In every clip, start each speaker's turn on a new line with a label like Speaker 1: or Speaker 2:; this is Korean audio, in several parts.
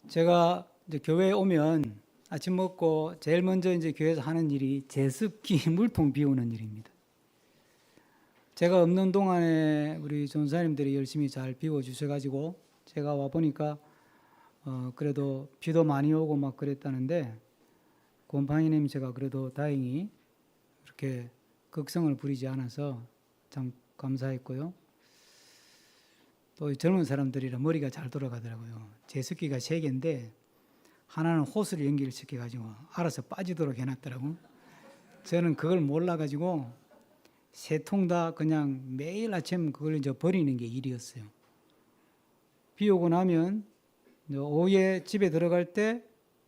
Speaker 1: 제가 이제 교회에 오면 아침 먹고 제일 먼저 이제 교회에서 하는 일이 제습기 물통 비우는 일입니다. 제가 없는 동안에 우리 전사님들이 열심히 잘 비워 주셔가지고 제가 와 보니까 그래도 비도 많이 오고 막 그랬다는데 곰팡이님 제가 그래도 다행히 그렇게 극성을 부리지 않아서 참 감사했고요. 또 젊은 사람들이라 머리가 잘 돌아가더라고요. 제습기가 3개인데 하나는 호스를 연결시켜가지고 알아서 빠지도록 해놨더라고. 저는 그걸 몰라가지고 3통 다 그냥 매일 아침 그걸 이제 버리는 게 일이었어요. 비 오고 나면 오후에 집에 들어갈 때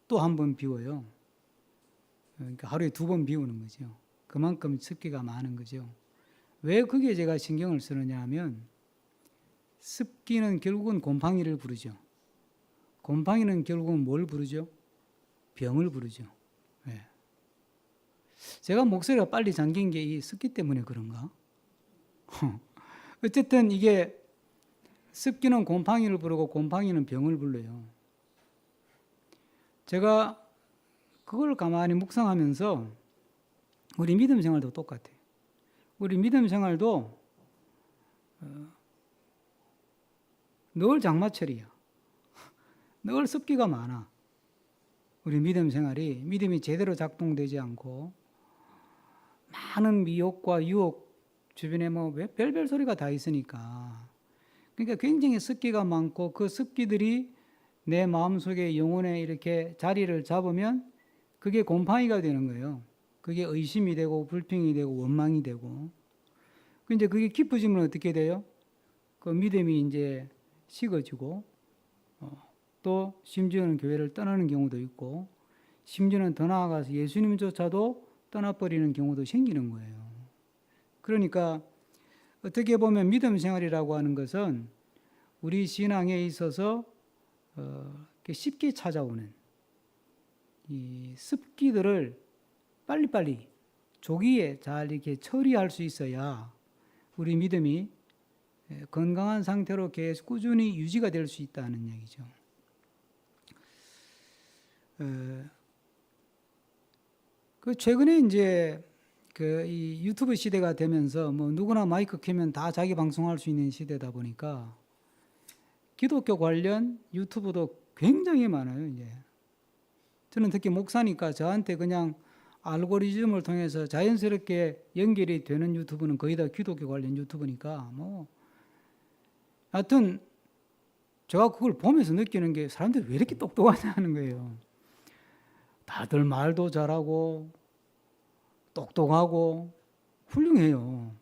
Speaker 1: 또 한 번 비워요. 그러니까 하루에 2번 비우는 거죠. 그만큼 습기가 많은 거죠. 왜 그게 제가 신경을 쓰느냐 하면 습기는 결국은 곰팡이를 부르죠. 곰팡이는 결국은 뭘 부르죠? 병을 부르죠. 네. 제가 목소리가 빨리 잠긴 게 이 습기 때문에 그런가? 어쨌든 이게 습기는 곰팡이를 부르고 곰팡이는 병을 불러요. 제가 그걸 가만히 묵상하면서 우리 믿음 생활도 똑같아요. 우리 믿음 생활도 늘 장마철이야. 늘 습기가 많아. 우리 믿음 생활이 믿음이 제대로 작동되지 않고 많은 미혹과 유혹 주변에 뭐 별별 소리가 다 있으니까 그러니까 굉장히 습기가 많고 그 습기들이 내 마음속에 영혼에 이렇게 자리를 잡으면 그게 곰팡이가 되는 거예요. 그게 의심이 되고 불평이 되고 원망이 되고 근데 그게 깊어지면 어떻게 돼요? 그 믿음이 이제 식어지고 또 심지어는 교회를 떠나는 경우도 있고 심지어는 더 나아가서 예수님조차도 떠나버리는 경우도 생기는 거예요. 그러니까 어떻게 보면 믿음 생활이라고 하는 것은 우리 신앙에 있어서 쉽게 찾아오는 이 습기들을 빨리빨리 조기에 잘 이렇게 처리할 수 있어야 우리 믿음이 건강한 상태로 계속 꾸준히 유지가 될 수 있다는 얘기죠. 그 최근에 이제 이 유튜브 시대가 되면서 뭐 누구나 마이크 켜면 다 자기 방송할 수 있는 시대다 보니까 기독교 관련 유튜브도 굉장히 많아요. 이제 저는 특히 목사니까 저한테 그냥 알고리즘을 통해서 자연스럽게 연결이 되는 유튜브는 거의 다 기독교 관련 유튜브니까 뭐 하여튼 제가 그걸 보면서 느끼는 게 사람들이 왜 이렇게 똑똑하냐는 거예요. 다들 말도 잘하고 똑똑하고 훌륭해요.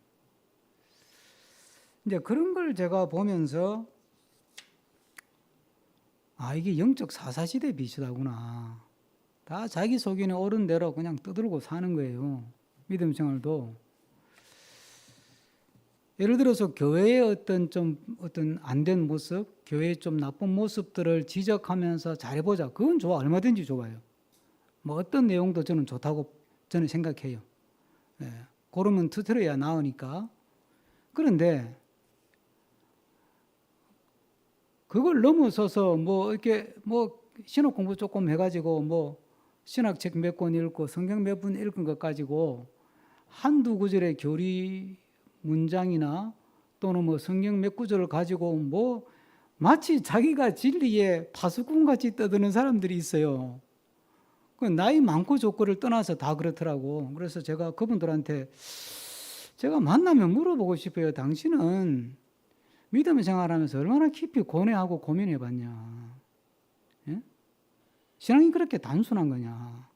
Speaker 1: 이제 그런 걸 제가 보면서 이게 영적 사사시대 비슷하구나. 다 자기 속에는 옳은 대로 그냥 떠들고 사는 거예요. 믿음 생활도. 예를 들어서 교회의 어떤 안 된 모습, 교회의 좀 나쁜 모습들을 지적하면서 잘해보자. 그건 좋아. 얼마든지 좋아요. 뭐 어떤 내용도 저는 좋다고 저는 생각해요. 예, 그러면 터뜨려야 나으니까. 그런데 그걸 넘어서서 뭐 이렇게 뭐 신학 공부 조금 해가지고 뭐 신학책 몇 권 읽고 성경 몇 분 읽은 것 가지고 한두 구절의 교리 문장이나 또는 뭐 성경 몇 구절을 가지고 뭐 마치 자기가 진리에 파수꾼같이 떠드는 사람들이 있어요. 그 나이 많고 적고를 떠나서 다 그렇더라고. 그래서 제가 그분들한테 제가 만나면 물어보고 싶어요. 당신은 믿음 생활하면서 얼마나 깊이 고뇌하고 고민해 봤냐? 예? 신앙이 그렇게 단순한 거냐?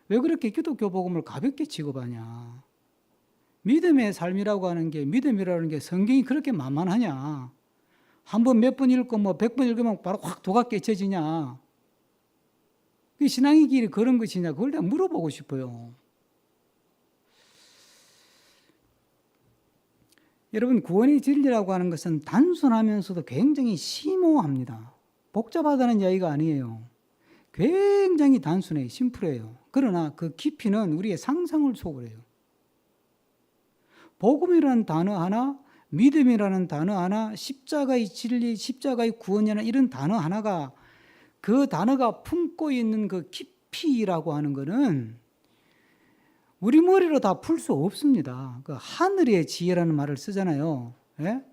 Speaker 1: 왜 그렇게 기독교 복음을 가볍게 취급하냐? 믿음의 삶이라고 하는 게, 믿음이라는 게 성경이 그렇게 만만하냐? 한 번 몇 번 읽고 뭐 100번 읽으면 바로 확 도가 깨쳐지냐? 그 신앙의 길이 그런 것이냐? 그걸 내가 물어보고 싶어요. 여러분, 구원의 진리라고 하는 것은 단순하면서도 굉장히 심오합니다. 복잡하다는 이야기가 아니에요. 굉장히 단순해요. 심플해요. 그러나 그 깊이는 우리의 상상을 초월해요. 복음이라는 단어 하나, 믿음이라는 단어 하나, 십자가의 진리, 십자가의 구원이라는 이런 단어 하나가 그 단어가 품고 있는 그 깊이라고 하는 거는 우리 머리로 다 풀 수 없습니다. 그 하늘의 지혜라는 말을 쓰잖아요. 예?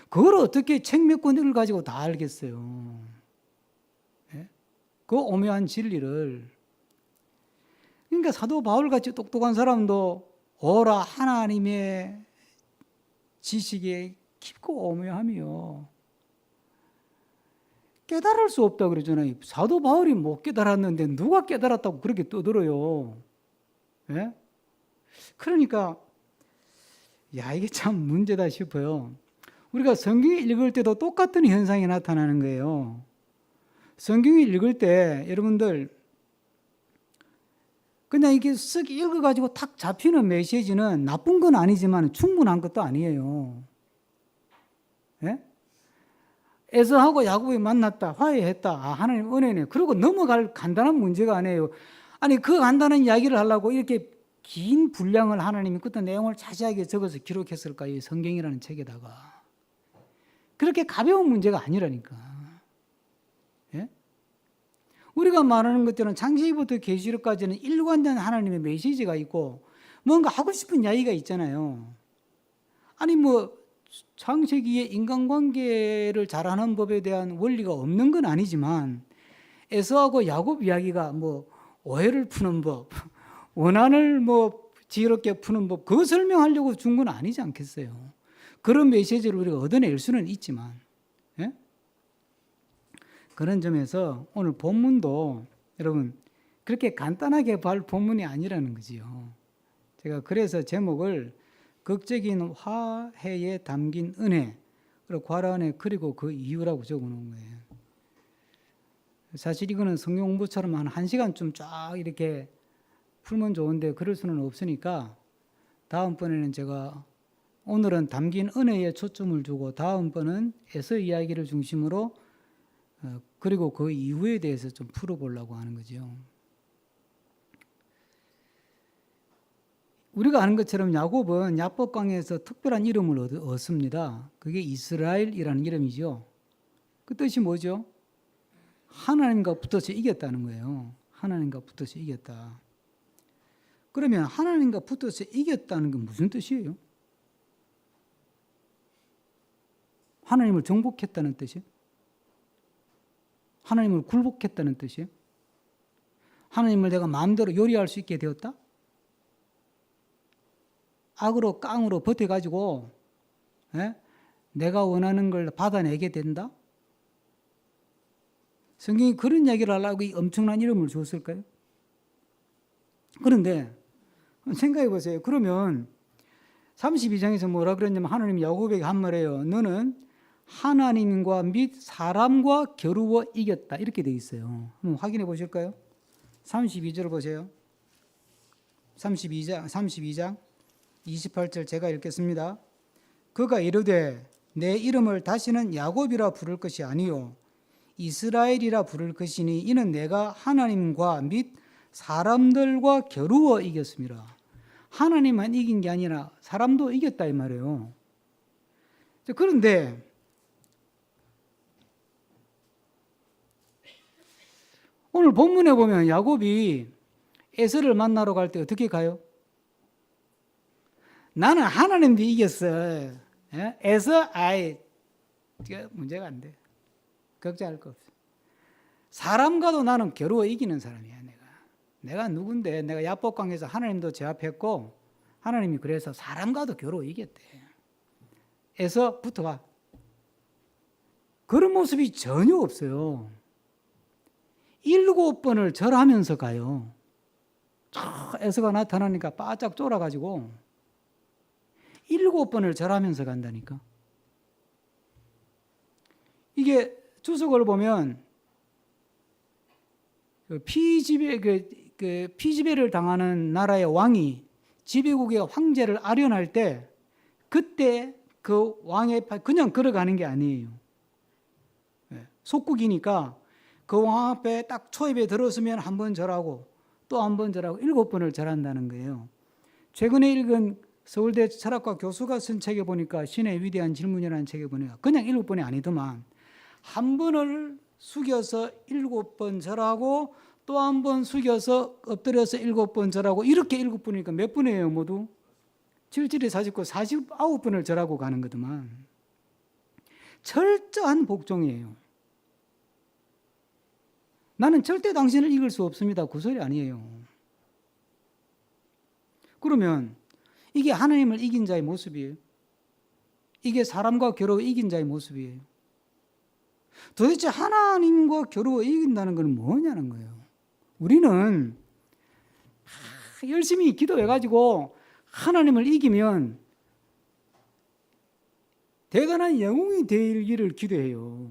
Speaker 1: 그걸 어떻게 책 몇 권을 가지고 다 알겠어요. 예? 그 오묘한 진리를. 그러니까 사도 바울같이 똑똑한 사람도 오라 하나님의 지식에 깊고 오묘하며 깨달을 수 없다고 그러잖아요. 사도 바울이 못 깨달았는데 누가 깨달았다고 그렇게 떠들어요. 예? 그러니까 야, 이게 참 문제다 싶어요. 우리가 성경을 읽을 때도 똑같은 현상이 나타나는 거예요. 성경을 읽을 때 여러분들 그냥 이게 쓱 읽어가지고 탁 잡히는 메시지는 나쁜 건 아니지만 충분한 것도 아니에요. 예? 에서하고 야곱이 만났다, 화해했다, 아, 하나님 은혜네. 그러고 넘어갈 간단한 문제가 아니에요. 아니, 그 간단한 이야기를 하려고 이렇게 긴 분량을 하나님이 그때 내용을 자세하게 적어서 기록했을까요? 이 성경이라는 책에다가. 그렇게 가벼운 문제가 아니라니까. 예? 우리가 말하는 것들은 창세기부터 계시록까지는 일관된 하나님의 메시지가 있고 뭔가 하고 싶은 이야기가 있잖아요. 아니 뭐 창세기에 인간관계를 잘하는 법에 대한 원리가 없는 건 아니지만 에서하고 야곱 이야기가 뭐 오해를 푸는 법, 원한을 뭐 지혜롭게 푸는 법, 그거 설명하려고 준 건 아니지 않겠어요. 그런 메시지를 우리가 얻어낼 수는 있지만, 예? 그런 점에서 오늘 본문도 여러분 그렇게 간단하게 볼 본문이 아니라는 거지요. 제가 그래서 제목을 극적인 화해에 담긴 은혜, 그리고 괄호 안에 그리고 그 이유라고 적어놓은 거예요. 사실 이거는 성경 공부처럼 한 1시간쯤 쫙 이렇게 풀면 좋은데 그럴 수는 없으니까 다음번에는 제가 오늘은 담긴 은혜에 초점을 두고 다음번은 에서 이야기를 중심으로 그리고 그 이유에 대해서 좀 풀어보려고 하는 거죠. 우리가 아는 것처럼 야곱은 야복강에서 특별한 이름을 얻습니다. 그게 이스라엘이라는 이름이죠. 그 뜻이 뭐죠? 하나님과 붙어서 이겼다는 거예요. 하나님과 붙어서 이겼다. 그러면 하나님과 붙어서 이겼다는 게 무슨 뜻이에요? 하나님을 정복했다는 뜻이에요? 하나님을 굴복했다는 뜻이에요? 하나님을 내가 마음대로 요리할 수 있게 되었다? 악으로 깡으로 버텨가지고 내가 원하는 걸 받아내게 된다? 성경이 그런 이야기를 하려고 이 엄청난 이름을 줬을까요? 그런데 생각해 보세요. 그러면 32장에서 뭐라 그랬냐면 하나님이 야곱에게 한 말이에요. 너는 하나님과 및 사람과 겨루어 이겼다. 이렇게 돼 있어요. 한번 확인해 보실까요? 32절 보세요. 32장 28절 제가 읽겠습니다. 그가 이르되 내 이름을 다시는 야곱이라 부를 것이 아니요 이스라엘이라 부를 것이니 이는 내가 하나님과 및 사람들과 겨루어 이겼습니다. 하나님만 이긴 게 아니라 사람도 이겼다 이 말이에요. 그런데 오늘 본문에 보면 야곱이 에서를 만나러 갈 때 어떻게 가요? 나는 하나님도 이겼어. 에서 문제가 안 돼. 걱정할 거 없어. 사람과도 나는 겨루어 이기는 사람이야. 내가 누군데 내가 야복강에서 하나님도 제압했고 하나님이 그래서 사람과도 겨루어 이겼대. 에서 붙어봐. 그런 모습이 전혀 없어요. 7번을 절하면서 가요. 에서가 나타나니까 바짝 쫄아가지고 7번을 절하면서 간다니까. 이게 주석을 보면 피지배를 당하는 나라의 왕이 지배국의 황제를 아련할 때 그때 그 왕의 그냥 걸어가는 게 아니에요. 속국이니까 그 왕 앞에 딱 초입에 들었으면 한 번 절하고 또 한 번 절하고 7번을 절한다는 거예요. 최근에 읽은 서울대 철학과 교수가 쓴 책에 보니까 신의 위대한 질문이라는 책에 보니까 그냥 7번이 아니더만 한 번을 숙여서 7번 절하고 또 한 번 숙여서 엎드려서 7번 절하고 이렇게 7번이니까 몇 분이에요 모두? 7, 7이 49, 49번을 절하고 가는 거더만. 철저한 복종이에요. 나는 절대 당신을 이길 수 없습니다. 그 소리 아니에요. 그러면 이게 하나님을 이긴 자의 모습이에요. 이게 사람과 겨루어 이긴 자의 모습이에요. 도대체 하나님과 겨루어 이긴다는 건 뭐냐는 거예요. 우리는 열심히 기도해가지고 하나님을 이기면 대단한 영웅이 되기를 기도해요.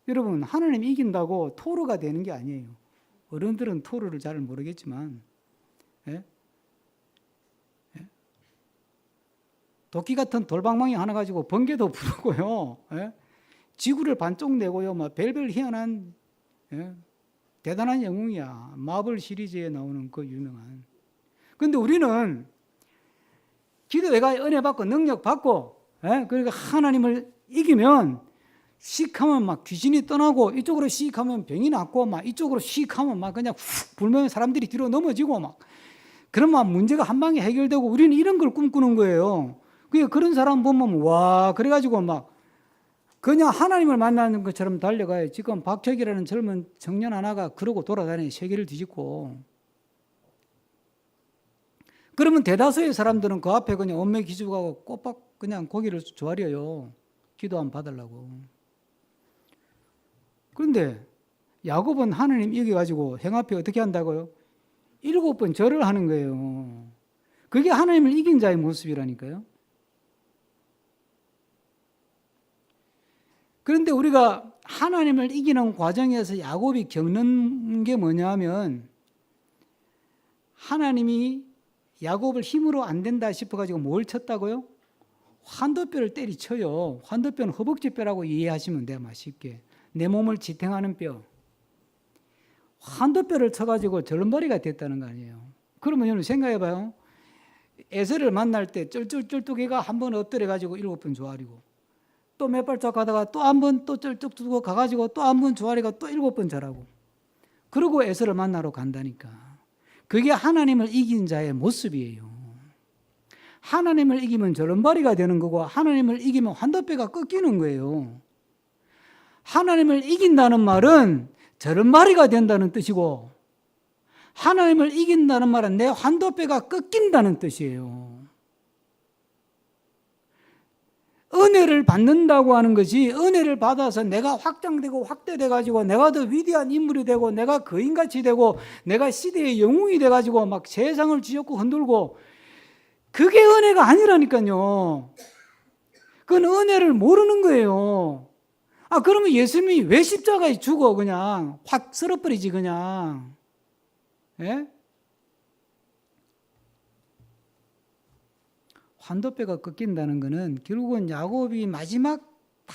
Speaker 1: 여러분, 하나님 이긴다고 토르가 되는 게 아니에요. 어른들은 토르를 잘 모르겠지만, 예? 예? 도끼 같은 돌방망이 하나 가지고 번개도 부르고요, 예? 지구를 반쪽 내고요, 막 별별 희한한, 예? 대단한 영웅이야. 마블 시리즈에 나오는 그 유명한. 근데 우리는 기도회가 은혜 받고 능력 받고, 예? 그러니까 하나님을 이기면 씩하면 막 귀신이 떠나고 이쪽으로 씩하면 병이 낫고 막 이쪽으로 씩하면 막 그냥 훅 불면 사람들이 뒤로 넘어지고 막 그러면 문제가 한 방에 해결되고 우리는 이런 걸 꿈꾸는 거예요. 그런 사람 보면 와 그래가지고 막 그냥 하나님을 만나는 것처럼 달려가요. 지금 박혁이라는 젊은 청년 하나가 그러고 돌아다니는 세계를 뒤집고 그러면 대다수의 사람들은 그 앞에 그냥 엄매 기죽하고 꼬박 그냥 고기를 조아려요. 기도 안 받으려고. 그런데 야곱은 하나님 이겨가지고 행 앞에 어떻게 한다고요? 7번 절을 하는 거예요. 그게 하나님을 이긴 자의 모습이라니까요. 그런데 우리가 하나님을 이기는 과정에서 야곱이 겪는 게 뭐냐면 하나님이 야곱을 힘으로 안 된다 싶어가지고 뭘 쳤다고요? 환도뼈를 때리쳐요. 환도뼈는 허벅지뼈라고 이해하시면 돼요. 쉽게. 내 몸을 지탱하는 뼈. 환도뼈를 쳐가지고 절름발이가 됐다는 거 아니에요. 그러면 여러분 생각해봐요. 에서를 만날 때 쩔뚝쩔뚝이가 한 번 엎드려가지고 7번 조아리고 또 몇 발짝 가다가 또 한 번 또 쩔뚝 가가지고 또 한 번 조아리가 또 7번 절하고 그러고 에서를 만나러 간다니까. 그게 하나님을 이긴 자의 모습이에요. 하나님을 이기면 절름발이가 되는 거고 하나님을 이기면 환도뼈가 꺾이는 거예요. 하나님을 이긴다는 말은 절름발이가 된다는 뜻이고 하나님을 이긴다는 말은 내 환도뼈가 꺾인다는 뜻이에요. 은혜를 받는다고 하는 것이 은혜를 받아서 내가 확장되고 확대돼 가지고 내가 더 위대한 인물이 되고 내가 거인같이 되고 내가 시대의 영웅이 돼 가지고 막 세상을 쥐어고 흔들고 그게 은혜가 아니라니까요. 그건 은혜를 모르는 거예요. 그러면 예수님이 왜 십자가에 죽어 그냥 확 쓸어버리지 그냥. 예? 환도뼈가 꺾인다는 것은 결국은 야곱이 마지막 다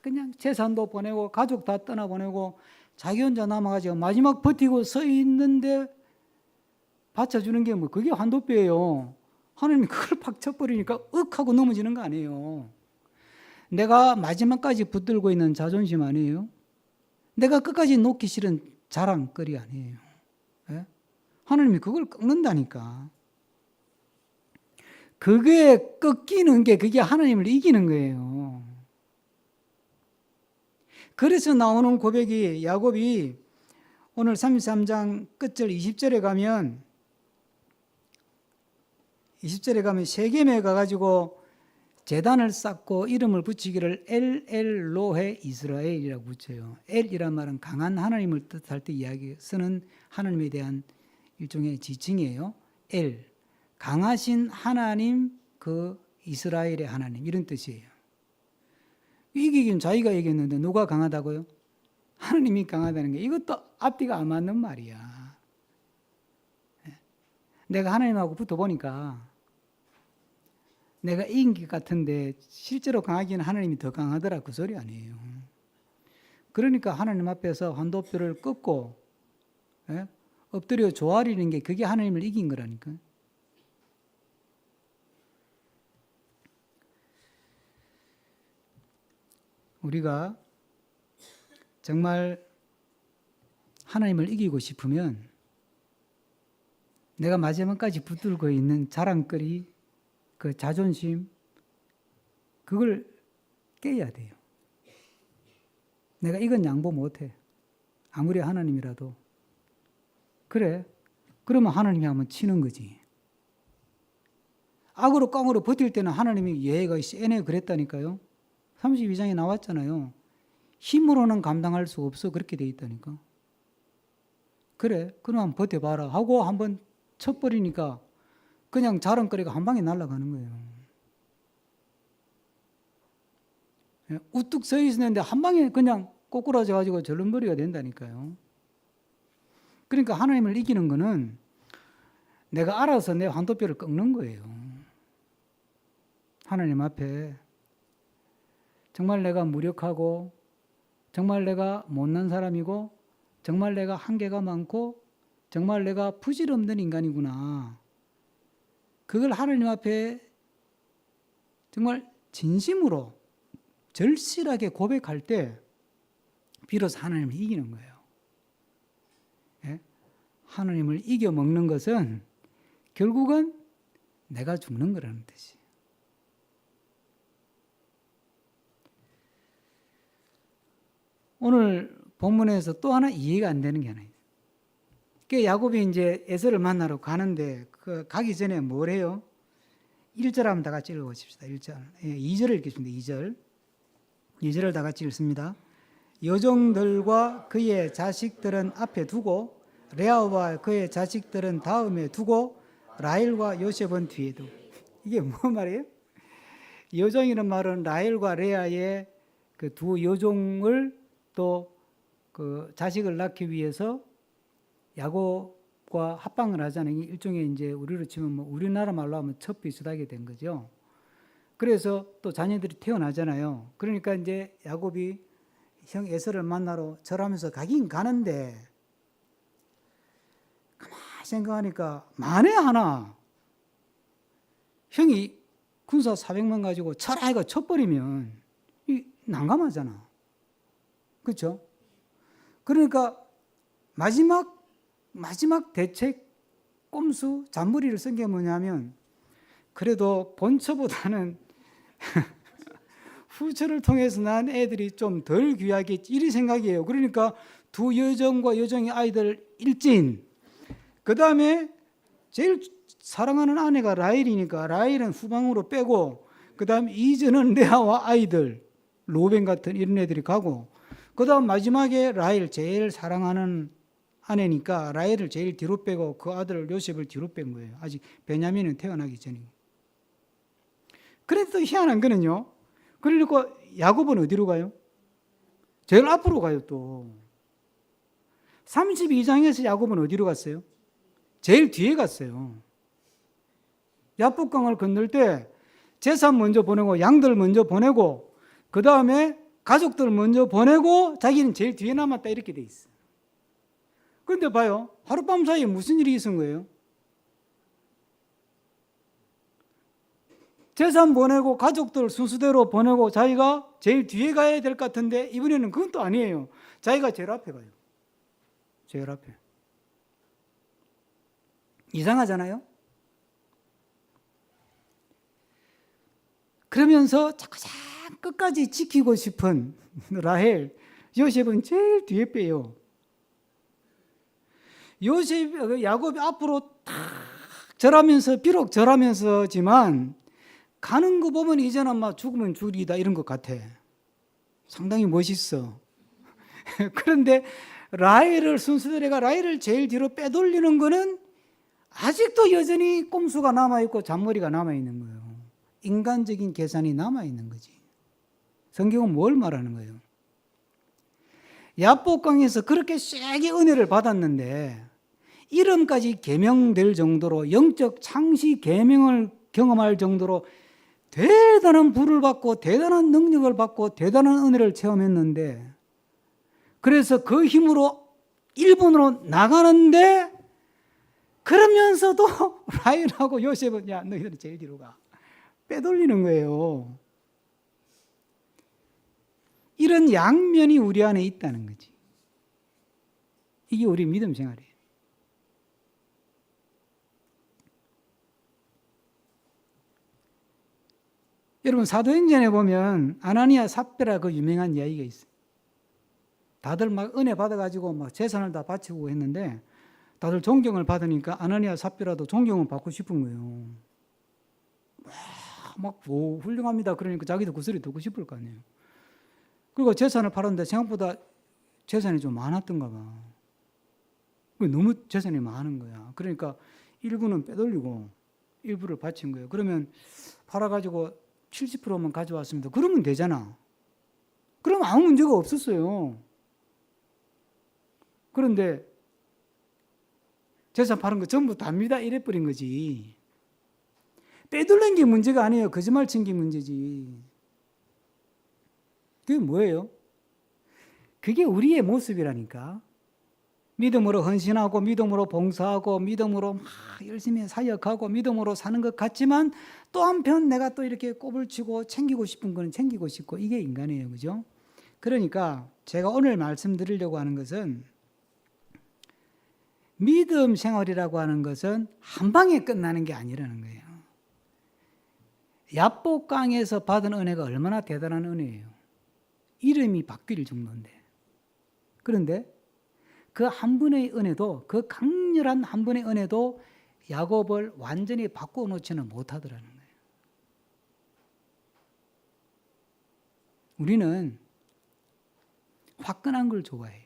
Speaker 1: 그냥 재산도 보내고 가족 다 떠나보내고 자기 혼자 남아가지고 마지막 버티고 서 있는데 받쳐주는 게 뭐 그게 환도뼈예요. 하나님이 그걸 팍 쳐버리니까 윽 하고 넘어지는 거 아니에요. 내가 마지막까지 붙들고 있는 자존심 아니에요? 내가 끝까지 놓기 싫은 자랑거리 아니에요. 예? 하나님이 그걸 꺾는다니까. 그게 꺾이는 게 그게 하나님을 이기는 거예요. 그래서 나오는 고백이 야곱이 오늘 33장 끝절 20절에 가면 세겜에 가가지고 제단을 쌓고 이름을 붙이기를 엘로헤 이스라엘이라고 붙여요. 엘이란 말은 강한 하나님을 뜻할 때 쓰는 하나님에 대한 일종의 지칭이에요. 엘, 강하신 하나님, 그 이스라엘의 하나님 이런 뜻이에요. 이기긴 자기가 이겼는데 누가 강하다고요? 하나님이 강하다는 게 이것도 앞뒤가 안 맞는 말이야. 내가 하나님하고 붙어보니까 내가 이긴 것 같은데 실제로 강하기는 하나님이 더 강하더라 그 소리 아니에요. 그러니까 하나님 앞에서 환도뼈를 꺾고 엎드려 조아리는 게 그게 하나님을 이긴 거라니까. 우리가 정말 하나님을 이기고 싶으면 내가 마지막까지 붙들고 있는 자랑거리, 그 자존심, 그걸 깨야 돼요. 내가 이건 양보 못해. 아무리 하나님이라도. 그래. 그러면 하나님이 한번 치는 거지. 악으로 깡으로 버틸 때는 하나님이 예가 세네 그랬다니까요. 32장에 나왔잖아요. 힘으로는 감당할 수 없어. 그렇게 돼 있다니까. 그래. 그럼 한번 버텨봐라. 하고 한번 쳐버리니까 그냥 자랑거리가 한 방에 날아가는 거예요. 우뚝 서 있었는데 한 방에 그냥 꼬꾸라져 가지고 절름머리가 된다니까요. 그러니까 하나님을 이기는 거는 내가 알아서 내 환도뼈를 꺾는 거예요. 하나님 앞에 정말 내가 무력하고 정말 내가 못난 사람이고 정말 내가 한계가 많고 정말 내가 부질없는 인간이구나. 그걸 하나님 앞에 정말 진심으로 절실하게 고백할 때 비로소 하나님을 이기는 거예요. 예? 하나님을 이겨먹는 것은 결국은 내가 죽는 거라는 뜻이에요. 오늘 본문에서 또 하나 이해가 안 되는 게 하나 있어요. 그 야곱이 이제 에서를 만나러 가는데 그 가기 전에 뭘 해요? 1절 한번 다 같이 읽어보십시다. 1절. 2절을 읽겠습니다. 2절. 2절을 다 같이 읽습니다. 여종들과 그의 자식들은 앞에 두고 레아와 그의 자식들은 다음에 두고 라헬과 요셉은 뒤에 두고. 이게 뭐 말이에요? 여종이라는 말은 라헬과 레아의 그 두 여종을 또 그 자식을 낳기 위해서 야곱과 합방을 하자는 일종의 이제 우리로 치면 뭐 우리나라 말로 하면 첫 비슷하게 된 거죠. 그래서 또 자녀들이 태어나잖아요. 그러니까 이제 야곱이 형 에서를 만나러 절하면서 가긴 가는데 가만히 생각하니까 만에 하나 형이 군사 400만 가지고 철아이가 쳐버리면 난감하잖아. 그렇죠? 그러니까 마지막 대책 꼼수 잔머리를 쓴 게 뭐냐면 그래도 본처보다는 후처를 통해서 난 애들이 좀 덜 귀하겠지 이 생각이에요. 그러니까 두 여종과 여종의 아이들 일진, 그 다음에 제일 사랑하는 아내가 라헬이니까 라헬은 후방으로 빼고 그 다음에 이전은 레아와 아이들 로벤 같은 이런 애들이 가고 그 다음 마지막에 라헬 제일 사랑하는 아내니까 라헬을 제일 뒤로 빼고 그 아들 요셉을 뒤로 뺀 거예요. 아직 베냐민은 태어나기 전이고. 그래도 희한한 거는요. 그러니까 야곱은 어디로 가요? 제일 앞으로 가요 또. 32장에서 야곱은 어디로 갔어요? 제일 뒤에 갔어요. 야복강을 건널 때 재산 먼저 보내고 양들 먼저 보내고 그 다음에 가족들 먼저 보내고 자기는 제일 뒤에 남았다 이렇게 돼 있어요. 그런데 봐요. 하룻밤 사이에 무슨 일이 있은 거예요? 재산 보내고 가족들 순서대로 보내고 자기가 제일 뒤에 가야 될 것 같은데 이번에는 그건 또 아니에요. 자기가 제일 앞에 가요. 제일 앞에. 이상하잖아요? 그러면서 자꾸 끝까지 지키고 싶은 라헬, 요셉은 제일 뒤에 빼요. 야곱이 앞으로 탁 절하면서 비록 절하면서지만 가는 거 보면 이제는 막 죽으면 죽이다 이런 것 같아. 상당히 멋있어. 그런데 라헬을 순서대로가 라헬을 제일 뒤로 빼돌리는 거는 아직도 여전히 꼼수가 남아있고 잔머리가 남아있는 거예요. 인간적인 계산이 남아있는 거지. 성경은 뭘 말하는 거예요? 야복강에서 그렇게 세게 은혜를 받았는데 이름까지 계명될 정도로 영적 창시 계명을 경험할 정도로 대단한 부를 받고 대단한 능력을 받고 대단한 은혜를 체험했는데 그래서 그 힘으로 일본으로 나가는데 그러면서도 라헬하고 요셉은 야 너희들은 제일 뒤로 가 빼돌리는 거예요. 이런 양면이 우리 안에 있다는 거지. 이게 우리 믿음 생활이에요. 여러분 사도행전에 보면 아나니아 삽비라 그 유명한 이야기가 있어요. 다들 막 은혜 받아가지고 막 재산을 다 바치고 했는데 다들 존경을 받으니까 아나니아 삽비라도 존경을 받고 싶은 거예요. 막 훌륭합니다. 그러니까 자기도 그 소리 듣고 싶을 거 아니에요. 그리고 재산을 팔았는데 생각보다 재산이 좀 많았던가 봐. 너무 재산이 많은 거야. 그러니까 일부는 빼돌리고 일부를 바친 거예요. 그러면 팔아가지고 70%만 가져왔습니다. 그러면 되잖아. 그럼 아무 문제가 없었어요. 그런데 재산 파는 거 전부 답니다 이래버린 거지. 빼돌린 게 문제가 아니에요. 거짓말 친 게 문제지. 그게 뭐예요? 그게 우리의 모습이라니까. 믿음으로 헌신하고 믿음으로 봉사하고 믿음으로 막 열심히 사역하고 믿음으로 사는 것 같지만 또 한편 내가 또 이렇게 꼽을 치고 챙기고 싶은 건 챙기고 싶고 이게 인간이에요. 그죠? 그러니까 제가 오늘 말씀드리려고 하는 것은 믿음 생활이라고 하는 것은 한 방에 끝나는 게 아니라는 거예요. 야복강에서 받은 은혜가 얼마나 대단한 은혜예요. 이름이 바뀔 정도인데. 그런데 그 한 분의 은혜도, 그 강렬한 한 분의 은혜도 야곱을 완전히 바꿔놓지는 못하더라는 거예요. 우리는 화끈한 걸 좋아해요.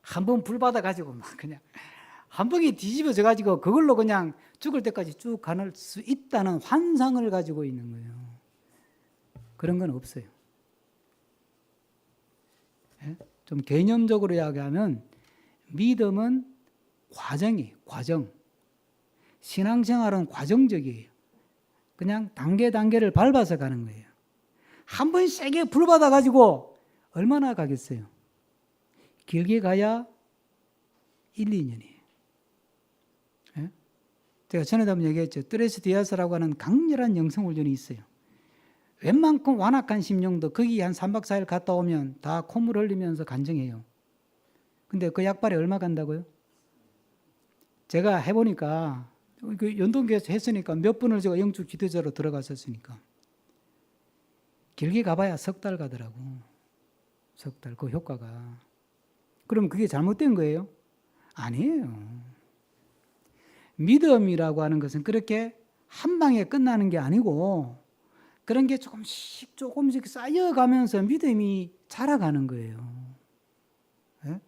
Speaker 1: 한 번 불 받아가지고 막 그냥 한 방에 뒤집어져가지고 그걸로 그냥 죽을 때까지 쭉 가는 수 있다는 환상을 가지고 있는 거예요. 그런 건 없어요. 예? 좀 개념적으로 이야기하면 믿음은 과정이에요. 과정. 신앙생활은 과정적이에요. 그냥 단계를 밟아서 가는 거예요. 한 번 세게 불 받아가지고 얼마나 가겠어요? 길게 가야 1, 2년이에요. 예? 제가 전에도 한번 얘기했죠. 트레스 디아스라고 하는 강렬한 영성훈련이 있어요. 웬만큼 완악한 심령도 거기 한 3박 4일 갔다 오면 다 콧물 흘리면서 간증해요. 근데 그 약발이 얼마 간다고요? 제가 해보니까 그 연동교에서 했으니까 몇 분을 제가 영주 기도자로 들어갔었으니까 길게 가봐야 석 달 가더라고. 석 달, 그 효과가. 그럼 그게 잘못된 거예요? 아니에요. 믿음이라고 하는 것은 그렇게 한 방에 끝나는 게 아니고 그런 게 조금씩 쌓여가면서 믿음이 자라가는 거예요. 예?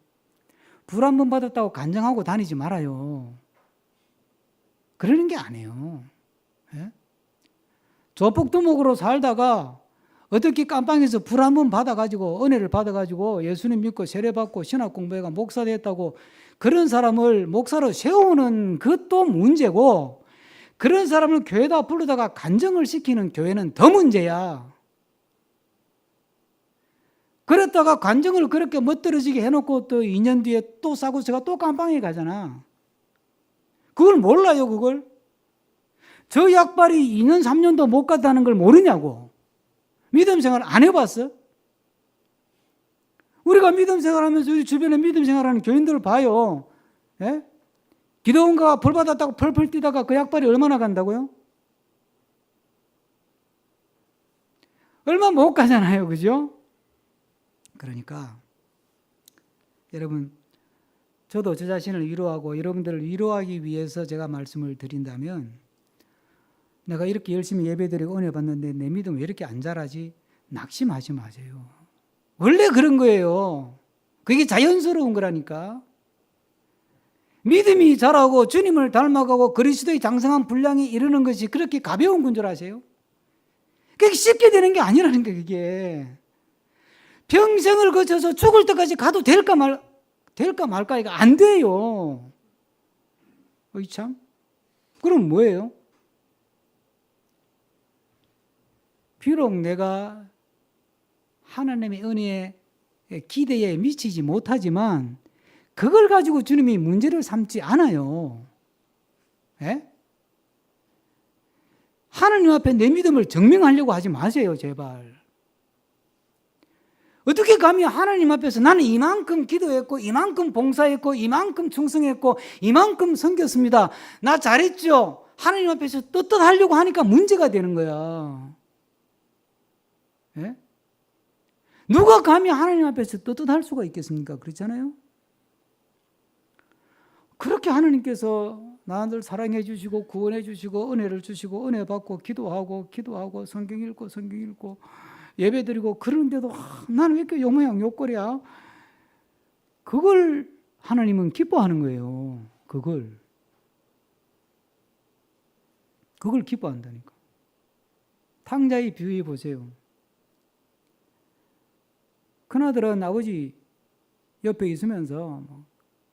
Speaker 1: 불 한 번 받았다고 간증하고 다니지 말아요. 그러는 게 아니에요. 예? 조폭두목으로 살다가 어떻게 깜빵에서 불 한 번 받아가지고 은혜를 받아가지고 예수님 믿고 세례받고 신학 공부해가 목사 됐다고 그런 사람을 목사로 세우는 그것도 문제고 그런 사람을 교회에다 부르다가 간증을 시키는 교회는 더 문제야. 그랬다가 간증을 그렇게 멋들어지게 해놓고 또 2년 뒤에 또 싸고 제가 또 깜빵에 가잖아. 그걸 몰라요, 그걸? 저 약발이 2년, 3년도 못 갔다는 걸 모르냐고. 믿음 생활 안 해봤어? 우리가 믿음 생활하면서 우리 주변에 믿음 생활하는 교인들을 봐요. 예? 기도원가가 벌 받았다고 펄펄 뛰다가 그 약발이 얼마나 간다고요? 얼마 못 가잖아요. 그죠? 그러니까 여러분 저도 저 자신을 위로하고 여러분들을 위로하기 위해서 제가 말씀을 드린다면 내가 이렇게 열심히 예배드리고 은혜 받는데 내 믿음 왜 이렇게 안 자라지? 낙심하지 마세요. 원래 그런 거예요. 그게 자연스러운 거라니까. 믿음이 자라고 주님을 닮아가고 그리스도의 장성한 분량에 이르는 것이 그렇게 가벼운 건 줄 아세요? 그게 쉽게 되는 게 아니라는 거예요. 그게 평생을 거쳐서 죽을 때까지 가도 될까 말까 이거 안 돼요. 참. 그럼 뭐예요? 비록 내가 하나님의 은혜에 기대에 미치지 못하지만 그걸 가지고 주님이 문제를 삼지 않아요. 예? 하나님 앞에 내 믿음을 증명하려고 하지 마세요, 제발. 어떻게 감히 하나님 앞에서 나는 이만큼 기도했고 이만큼 봉사했고 이만큼 충성했고 이만큼 섬겼습니다. 나 잘했죠. 하나님 앞에서 떳떳하려고 하니까 문제가 되는 거야. 예? 누가 감히 하나님 앞에서 떳떳할 수가 있겠습니까? 그렇잖아요. 그렇게 하나님께서 나를 사랑해 주시고 구원해 주시고 은혜를 주시고 은혜 받고 기도하고 성경 읽고 예배 드리고 그러는데도 나는 왜 이렇게 요 모양 요 꼴이야? 그걸 하나님은 기뻐하는 거예요. 그걸 기뻐한다니까. 탕자의 비유 보세요. 큰아들은 아버지 옆에 있으면서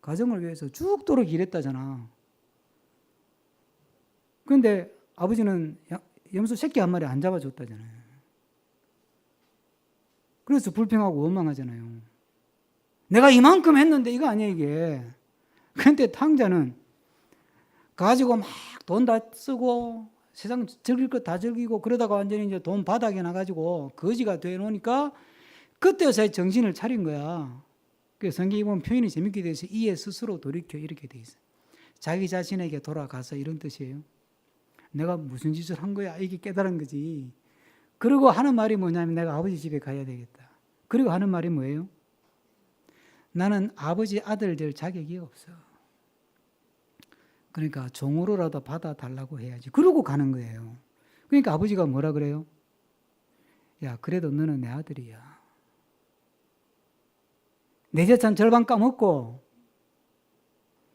Speaker 1: 가정을 위해서 죽도록 일했다잖아. 그런데 아버지는 염소 새끼 한 마리 안 잡아줬다잖아요. 그래서 불평하고 원망하잖아요. 내가 이만큼 했는데 이거 아니야 이게. 그런데 탕자는 가지고 막 돈 다 쓰고 세상 즐길 것 다 즐기고 그러다가 완전히 이제 돈 바닥에 나가지고 거지가 돼 놓으니까 그때서야 정신을 차린 거야. 그래서 성경에 보면 표현이 재밌게 되어 있어요. 이에 스스로 돌이켜 이렇게 되어 있어요. 자기 자신에게 돌아가서 이런 뜻이에요. 내가 무슨 짓을 한 거야 이게 깨달은 거지. 그리고 하는 말이 뭐냐면 내가 아버지 집에 가야 되겠다. 그리고 하는 말이 뭐예요? 나는 아버지 아들 될 자격이 없어. 그러니까 종으로라도 받아달라고 해야지. 그러고 가는 거예요. 그러니까 아버지가 뭐라 그래요? 야, 그래도 너는 내 아들이야. 내 재산 절반 까먹고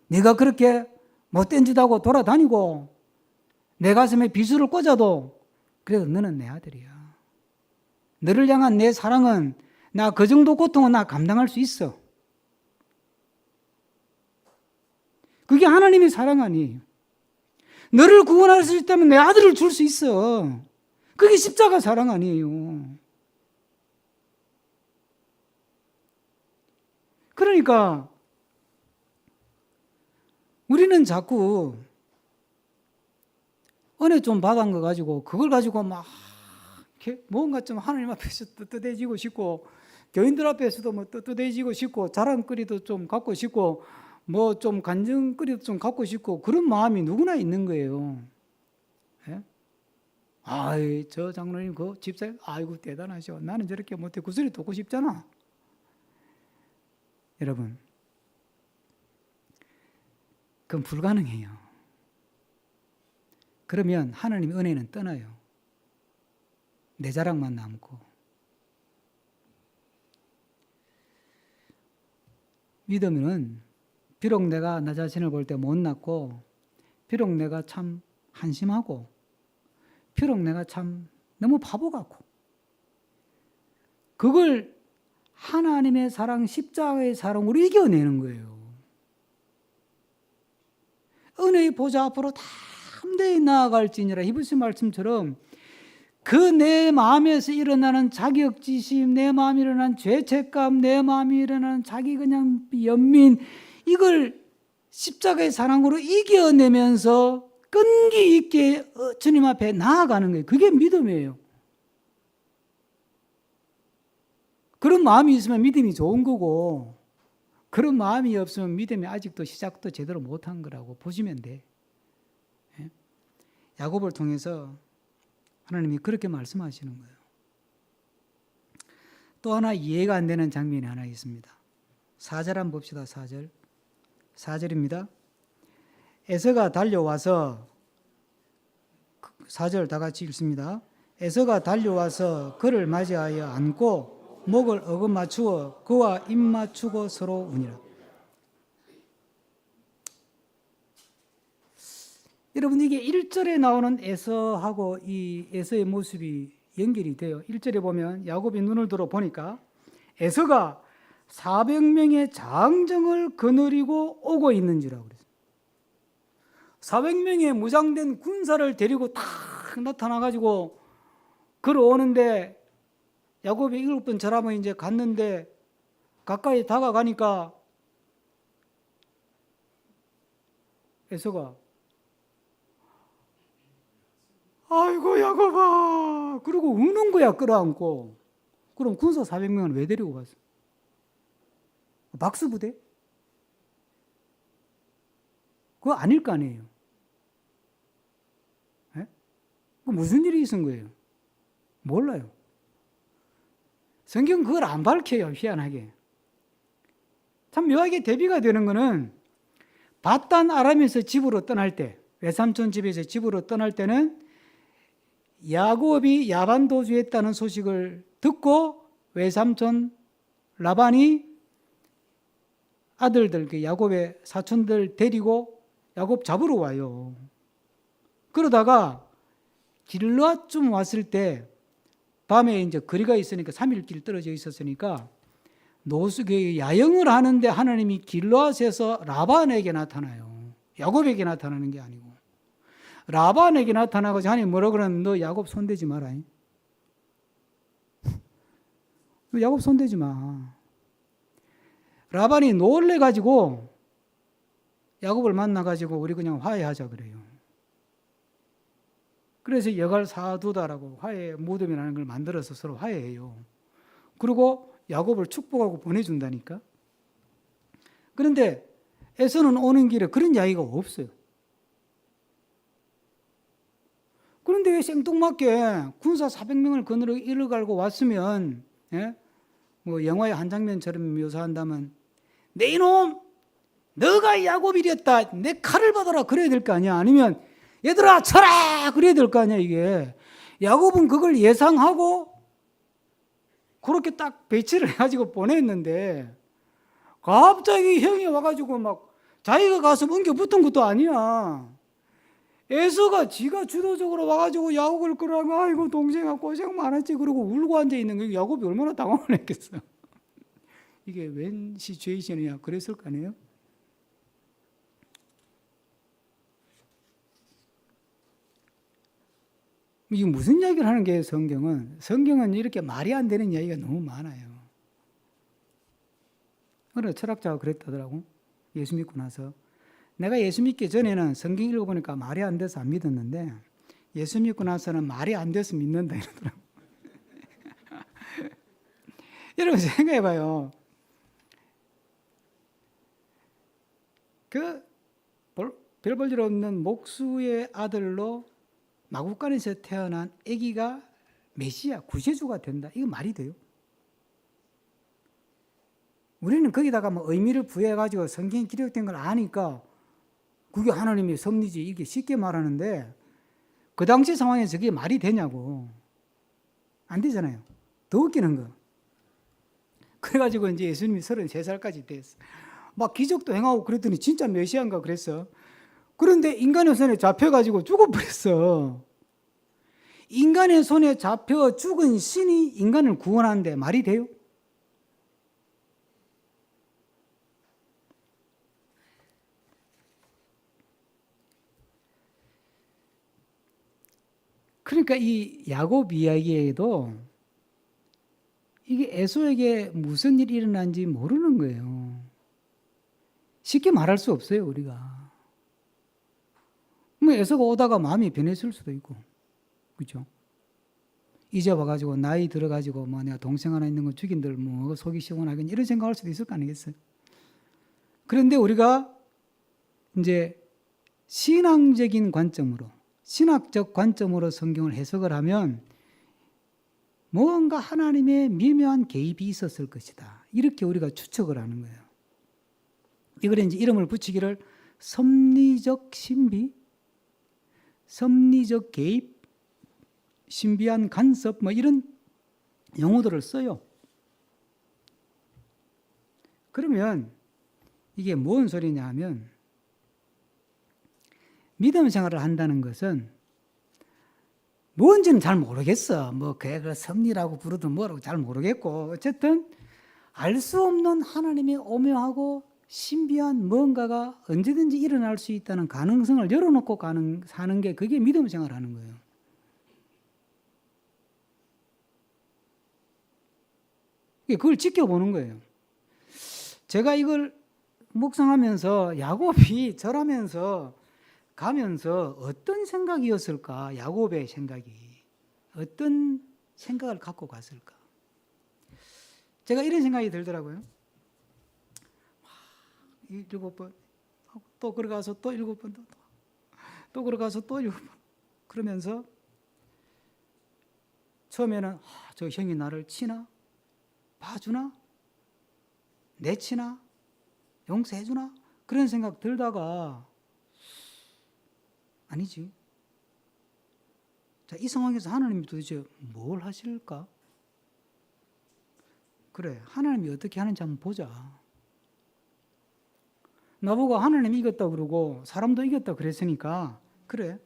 Speaker 1: 네가 그렇게 못된 짓 하고 돌아다니고 내 가슴에 비수를 꽂아도 그래도 너는 내 아들이야. 너를 향한 내 사랑은 나 그 정도 고통은 나 감당할 수 있어. 그게 하나님의 사랑 아니에요. 너를 구원할 수 있다면 내 아들을 줄 수 있어. 그게 십자가 사랑 아니에요. 그러니까 우리는 자꾸 은혜 좀 받은 거 가지고 그걸 가지고 막 뭔가 좀 하나님 앞에서 떳떳해지고 싶고 교인들 앞에서도 뭐 떳떳해지고 싶고 자랑거리도 좀 갖고 싶고 뭐 좀 간증거리도 좀 갖고 싶고 그런 마음이 누구나 있는 거예요. 예? 아이 저 장로님 그 집사님 아이고 대단하셔. 나는 저렇게 못해. 그 소리 듣고 싶잖아. 여러분 그건 불가능해요. 그러면 하나님의 은혜는 떠나요. 내 자랑만 남고. 믿음은 비록 내가 나 자신을 볼 때 못났고 비록 내가 참 한심하고 비록 내가 참 너무 바보 같고 그걸 하나님의 사랑, 십자가의 사랑으로 이겨내는 거예요. 은혜의 보좌 앞으로 담대히 나아갈지니라. 히브리서 말씀처럼 그 내 마음에서 일어나는 자격지심, 내 마음에 일어나는 죄책감, 내 마음에 일어나는 자기 그냥 연민 이걸 십자가의 사랑으로 이겨내면서 끈기 있게 주님 앞에 나아가는 거예요. 그게 믿음이에요. 그런 마음이 있으면 믿음이 좋은 거고 그런 마음이 없으면 믿음이 아직도 시작도 제대로 못한 거라고 보시면 돼. 야곱을 통해서 하나님이 그렇게 말씀하시는 거예요. 또 하나 이해가 안 되는 장면이 하나 있습니다. 4절 한번 봅시다. 4절. 4절입니다. 에서가 달려와서 4절 다 같이 읽습니다. 에서가 달려와서 그를 맞이하여 안고 목을 어긋맞추어 그와 입 맞추고 서로 우니라. 여러분 이게 1절에 나오는 에서하고 이 에서의 모습이 연결이 돼요. 1절에 보면 야곱이 눈을 들어 보니까 에서가 400명의 장정을 거느리고 오고 있는지라고 그랬어요. 400명의 무장된 군사를 데리고 탁 나타나가지고 걸어오는데 야곱이 읽었던 저람은 이제 갔는데 가까이 다가가니까 에서가 아이고 야곱아 그러고 우는 거야. 끌어안고 그럼 군사 400명은 왜 데리고 갔어? 박수부대? 그거 아닐 거 아니에요. 예? 그 무슨 일이 있은 거예요? 몰라요. 성경 그걸 안 밝혀요, 희한하게. 참 묘하게 대비가 되는 거는 바단 아람에서 집으로 떠날 때, 외삼촌 집에서 집으로 떠날 때는 야곱이 야반 도주했다는 소식을 듣고 외삼촌 라반이 아들들, 그 야곱의 사촌들 데리고 야곱 잡으러 와요. 그러다가 길르앗쯤 왔을 때 밤에 이제 거리가 있으니까 3일길 떨어져 있었으니까 노숙의 야영을 하는데 하나님이 길르앗에서 라반에게 나타나요. 야곱에게 나타나는 게 아니고 라반에게 나타나가지고 하나님 뭐라 그러는 너 야곱 손대지 마라. 너 야곱 손대지 마. 라반이 놀래가지고 야곱을 만나가지고 우리 그냥 화해하자 그래요. 그래서 여갈사두다라고 화해 무덤이라는 걸 만들어서 서로 화해해요. 그리고 야곱을 축복하고 보내준다니까. 그런데 에서는 오는 길에 그런 이야기가 없어요. 그런데 왜 생뚱맞게 군사 400명을 거느려 이르갈고 왔으면, 예? 뭐 영화의 한 장면처럼 묘사한다면 내 이놈 너가 야곱이랬다 내 칼을 받아라 그래야 될 거 아니야. 아니면 얘들아 쳐라 그래야 될 거 아니야. 이게 야곱은 그걸 예상하고 그렇게 딱 배치를 해가지고 보냈는데 갑자기 형이 와가지고 막 자기가 가서 엉겨 붙은 것도 아니야. 에서가 지가 주도적으로 와가지고 야곱을 끌어가면 아이고 동생아 고생 많았지 그러고 울고 앉아있는 거 야곱이 얼마나 당황을 했겠어. 이게 웬 시츄에이션이야 그랬을 거 아니에요. 이게 무슨 이야기를 하는 게 성경은 이렇게 말이 안 되는 이야기가 너무 많아요. 어느 철학자가 그랬다더라고. 예수 믿고 나서 내가 예수 믿기 전에는 성경 읽어보니까 말이 안 돼서 안 믿었는데 예수 믿고 나서는 말이 안 돼서 믿는다 이러더라고. 여러분 생각해봐요. 그 별 볼 일 없는 목수의 아들로 마국간에서 태어난 아기가 메시아 구세주가 된다. 이거 말이 돼요? 우리는 거기다가 뭐 의미를 부여해가지고 성경에 기록된 걸 아니까 그게 하나님의 섭리지 이렇게 쉽게 말하는데 그 당시 상황에서 그게 말이 되냐고. 안 되잖아요. 더 웃기는 거. 그래가지고 이제 예수님이 33살까지 됐어. 막 기적도 행하고 그랬더니 진짜 메시아인가 그랬어. 그런데 인간의 손에 잡혀가지고 죽어버렸어. 인간의 손에 잡혀 죽은 신이 인간을 구원하는데 말이 돼요? 그러니까 이 야곱 이야기에도 이게 에서에게 무슨 일이 일어난지 모르는 거예요. 쉽게 말할 수 없어요, 우리가. 뭐 에서가 오다가 마음이 변했을 수도 있고, 그렇죠? 이제 와가지고 나이 들어가지고 뭐 내가 동생 하나 있는 거 죽인들 뭐 속이 시원하겠냐 이런 생각할 수도 있을 거 아니겠어요? 그런데 우리가 이제 신앙적인 관점으로, 신학적 관점으로 성경을 해석을 하면 뭔가 하나님의 미묘한 개입이 있었을 것이다. 이렇게 우리가 추측을 하는 거예요. 이걸 이제 이름을 붙이기를 섭리적 신비, 섭리적 개입, 신비한 간섭 뭐 이런 용어들을 써요. 그러면 이게 뭔 소리냐 하면 믿음 생활을 한다는 것은 뭔지는 잘 모르겠어. 뭐 그걸 섭리라고 부르든 뭐라고 잘 모르겠고 어쨌든 알 수 없는 하나님의 오묘하고 신비한 뭔가가 언제든지 일어날 수 있다는 가능성을 열어놓고 사는 게 그게 믿음 생활하는 거예요. 그걸 지켜보는 거예요. 제가 이걸 묵상하면서 야곱이 절하면서 가면서 어떤 생각이었을까? 야곱의 생각이 어떤 생각을 갖고 갔을까? 제가 이런 생각이 들더라고요. 7번 하고 또 걸어가서 또 7번 또 걸어가서 또 7번 그러면서 처음에는 저 형이 나를 치나? 봐주나? 내치나? 용서해주나? 그런 생각 들다가 아니지. 자, 이 상황에서 하나님이 도대체 뭘 하실까? 그래, 하나님이 어떻게 하는지 한번 보자. 나보고 하나님이 이겼다 그러고 사람도 이겼다 그랬으니까 그래,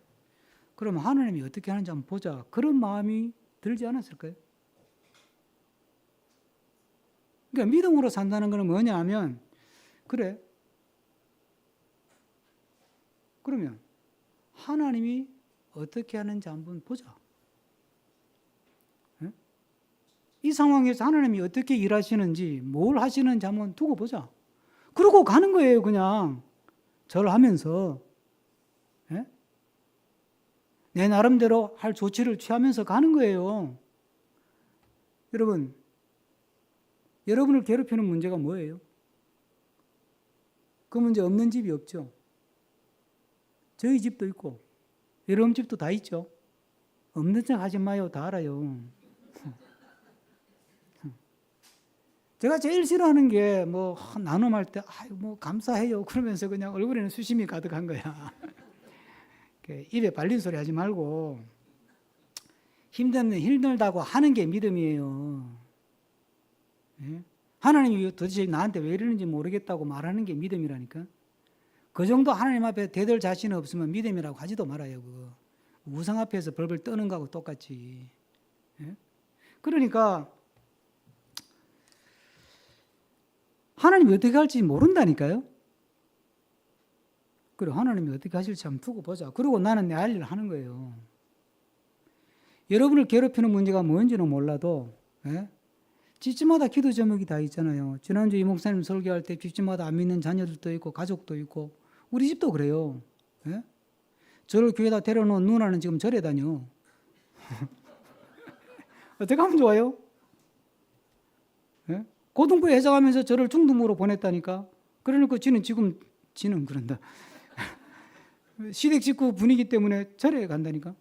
Speaker 1: 그러면 하나님이 어떻게 하는지 한번 보자. 그런 마음이 들지 않았을까요? 그러니까 믿음으로 산다는 것은 뭐냐 하면 그래, 그러면 하나님이 어떻게 하는지 한번 보자. 네? 이 상황에서 하나님이 어떻게 일하시는지 뭘 하시는지 한번 두고 보자. 그러고 가는 거예요. 그냥 절하면서 네? 내 나름대로 할 조치를 취하면서 가는 거예요. 여러분, 여러분을 괴롭히는 문제가 뭐예요? 그 문제 없는 집이 없죠. 저희 집도 있고 여러분 집도 다 있죠. 없는 척 하지 마요. 다 알아요. 제가 제일 싫어하는 게 뭐 나눔할 때 뭐 감사해요 그러면서 그냥 얼굴에는 수심이 가득한 거야. 입에 발린 소리 하지 말고 힘들다고 하는 게 믿음이에요. 예? 하나님이 도대체 나한테 왜 이러는지 모르겠다고 말하는 게 믿음이라니까. 그 정도 하나님 앞에 대들 자신 없으면 믿음이라고 하지도 말아요. 그거. 우상 앞에서 벌벌 떠는 거하고 똑같이. 예? 그러니까 하나님이 어떻게 할지 모른다니까요. 그래, 하나님이 어떻게 하실지 한번 두고 보자. 그리고 나는 내 할 일을 하는 거예요. 여러분을 괴롭히는 문제가 뭔지는 몰라도 예? 집집마다 기도 제목이 다 있잖아요. 지난주 이 목사님 설교할 때 집집마다 안 믿는 자녀들도 있고 가족도 있고 우리 집도 그래요. 예? 저를 교회에다 데려놓은 누나는 지금 절에 다녀. 어떻게 하면 좋아요? 예? 고등부에 해석하면서 저를 중등부로 보냈다니까. 그러니까 지는 그런다. 시댁 식구 분위기 때문에 절에 간다니까.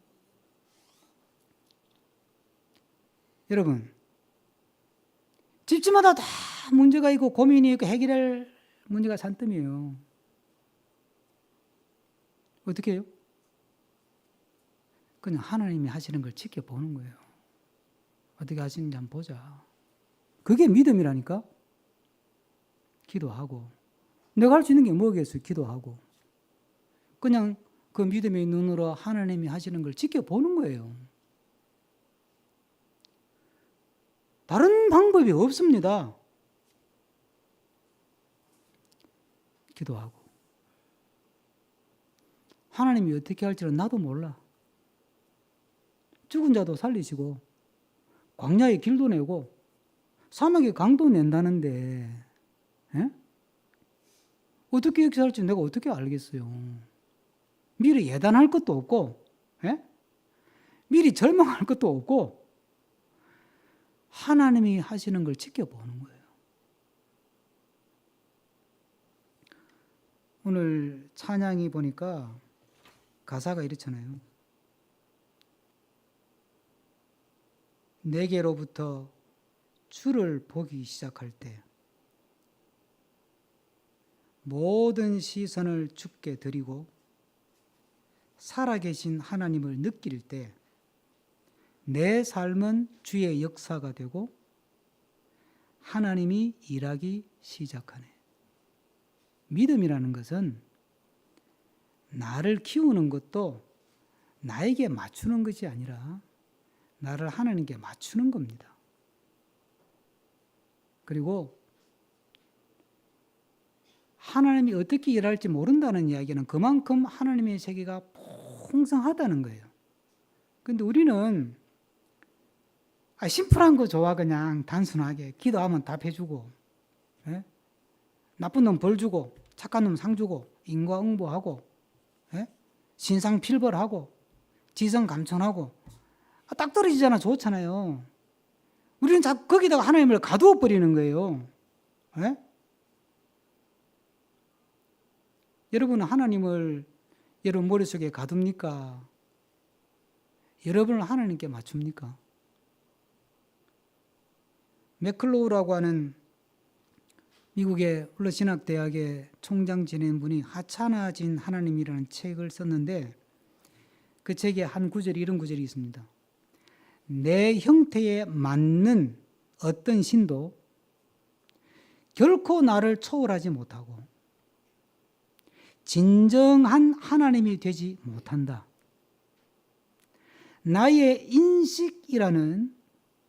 Speaker 1: 여러분, 집집마다 다 문제가 있고 고민이 있고 해결할 문제가 산더미예요. 어떻게 해요? 그냥 하나님이 하시는 걸 지켜보는 거예요. 어떻게 하시는지 한번 보자. 그게 믿음이라니까. 기도하고. 내가 할 수 있는 게 뭐겠어요? 기도하고. 그냥 그 믿음의 눈으로 하나님이 하시는 걸 지켜보는 거예요. 다른 방법이 없습니다. 기도하고. 하나님이 어떻게 할지는 나도 몰라. 죽은 자도 살리시고 광야에 길도 내고 사막에 강도 낸다는데 에? 어떻게 역사할지 내가 어떻게 알겠어요. 미리 예단할 것도 없고 에? 미리 절망할 것도 없고 하나님이 하시는 걸 지켜보는 거예요. 오늘 찬양이 보니까 가사가 이렇잖아요. 내게로부터 주를 보기 시작할 때 모든 시선을 주께 드리고 살아계신 하나님을 느낄 때 내 삶은 주의 역사가 되고 하나님이 일하기 시작하네. 믿음이라는 것은 나를 키우는 것도 나에게 맞추는 것이 아니라 나를 하나님께 맞추는 겁니다. 그리고 하나님이 어떻게 일할지 모른다는 이야기는 그만큼 하나님의 세계가 풍성하다는 거예요. 그런데 우리는 심플한 거 좋아. 그냥 단순하게 기도하면 답해주고 예? 나쁜 놈 벌 주고 착한 놈 상 주고 인과응보하고 예? 신상필벌하고 지성감천하고 딱 떨어지잖아. 좋잖아요. 우리는 자꾸 거기다가 하나님을 가두어 버리는 거예요. 예? 여러분은 하나님을 여러분 머릿속에 가둡니까? 여러분을 하나님께 맞춥니까? 맥클로우라고 하는 미국의 흘러신학대학의 총장 지낸 분이 하찮아진 하나님이라는 책을 썼는데 그 책에 한 구절이 이런 구절이 있습니다. 내 형태에 맞는 어떤 신도 결코 나를 초월하지 못하고 진정한 하나님이 되지 못한다. 나의 인식이라는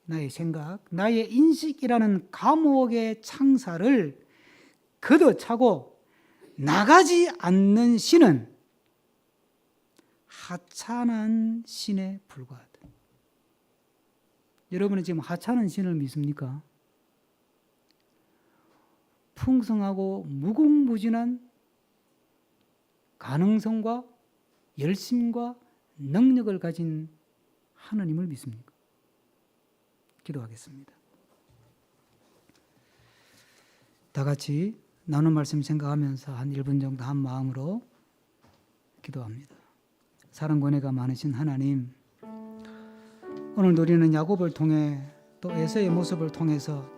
Speaker 1: 나의 생각, 나의 인식이라는 감옥의 창살을 걷어차고 나가지 않는 신은 하찮은 신에 불과하다. 여러분은 지금 하찮은 신을 믿습니까? 풍성하고 무궁무진한 가능성과 열심과 능력을 가진 하나님을 믿습니까? 기도하겠습니다. 다 같이 나눈 말씀 생각하면서 한 1분 정도 한 마음으로 기도합니다. 사랑 권혜가 많으신 하나님, 오늘 우리는 야곱을 통해 또 에서의 모습을 통해서